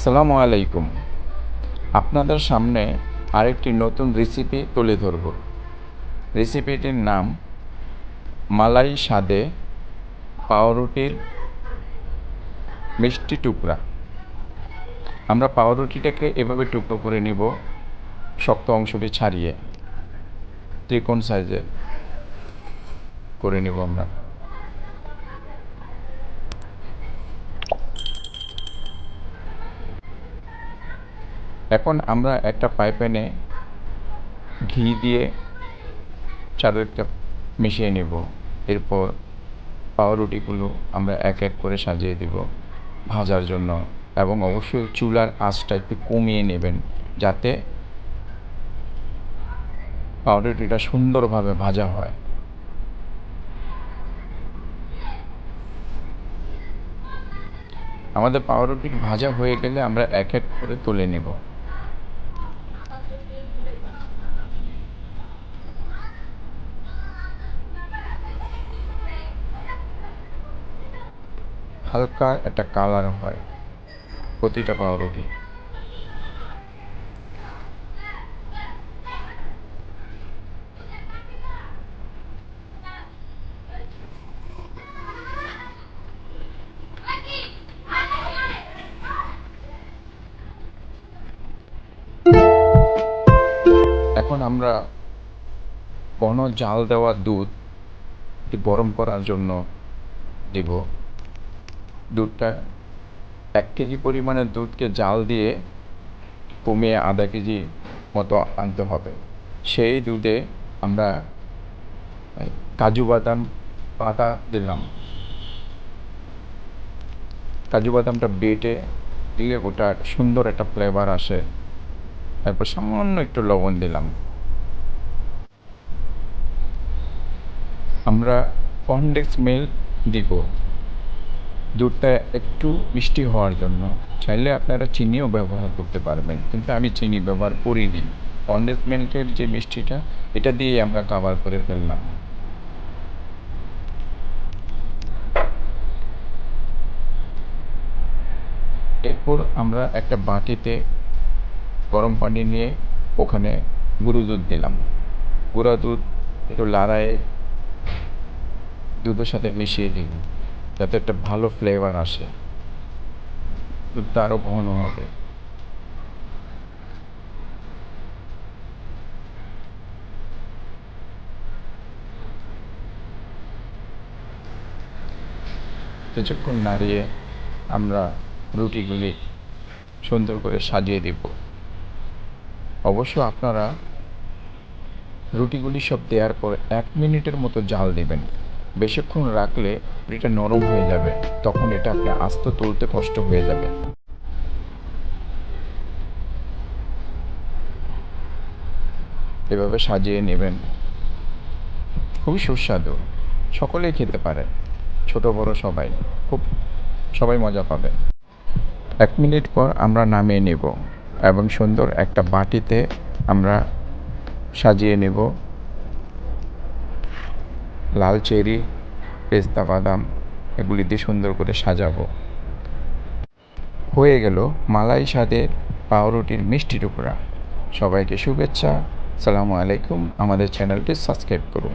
আসসালামু আলাইকুম। আপনাদের সামনে আরেকটি নতুন রেসিপি তুলে ধরব। রেসিপিটির নাম মালাই স্বাদে পাউরুটির মিষ্টি টুকরা। আমরা পাউরুটিটাকে এভাবে টুকরো করে নিব, শক্ত অংশটি ছাড়িয়ে ত্রিকোণ সাইজের করে নিব আমরা। এখন আমরা একটা ফ্রাই প্যানে ঘি দিয়ে চারদিকটা মিশিয়ে নেব। এরপর পাউরুটিগুলো আমরা এক এক করে সাজিয়ে দেব ভাজার জন্য, এবং অবশ্যই চুলার আঁচটা একটু কমিয়ে নেবেন যাতে পাউরুটিটা সুন্দরভাবে ভাজা হয়। আমাদের পাউরুটি ভাজা হয়ে গেলে আমরা এক এক করে তুলে নেব। হালকা একটা কালার হয় প্রতিটা পাউরুটি। এখন আমরা ঘন জাল দেওয়া দুধ গরম করার জন্য দেব। দুধটা 1 কেজি পরিমাণের দুধকে জাল দিয়ে কমিয়ে আধা কেজি মতো আনতে হবে। সেই দুধে আমরা কাজু বাদাম বাটা দিলাম। কাজু বাদামটা বেটে দিলে ওটা সুন্দর একটা ফ্লেভার আসে। তারপর সামান্য একটু লবণ দিলাম। আমরা কনডেন্স মিল্ক দিব দুধটা একটু মিষ্টি হওয়ার জন্য। চাইলে আপনারা চিনিও ব্যবহার করতে পারবেন, কিন্তু আমি চিনি ব্যবহার করিনি। কনডেন্স মিল্কের যে মিষ্টিটা, এটা দিয়ে আমরা কাভার করে ফেললাম। এরপর আমরা একটা বাটিতে গরম পানি নিয়ে ওখানে গুঁড়ো দুধ দিলাম। গুঁড়া দুধ একটু লাড়ায় দুধের সাথে মিশিয়ে দিন যাতে একটা ভালো ফ্লেভার আসে, দুধটা আরও ঘন হবে। কিছুক্ষণ নাড়িয়ে আমরা রুটিগুলি সুন্দর করে সাজিয়ে দেব। অবশ্য আপনারা রুটিগুলি সব দেওয়ার পর 1 মিনিটের মতো জাল দেবেন। বেশিক্ষণ রাখলে রুটিটা নরম হয়ে যাবে, তখন এটা আপনি আস্ত তুলতে কষ্ট হয়ে যাবে। এভাবে সাজিয়ে নেবেন, খুবই সুস্বাদু। সকলেই খেতে পারে, ছোট বড় সবাই, খুব সবাই মজা পাবে। 1 মিনিট পর আমরা নামিয়ে নেব এবং সুন্দর একটা বাটিতে আমরা সাজিয়ে নেব। লাল চেরি, পেস্তা বাদাম এগুলি দিয়ে সুন্দর করে সাজাবো। হয়ে গেল মালাই স্বাদের পাউরুটির মিষ্টি টুকরা। সবাইকে শুভেচ্ছা। আসসালামু আলাইকুম। আমাদের চ্যানেলটি সাবস্ক্রাইব করুন।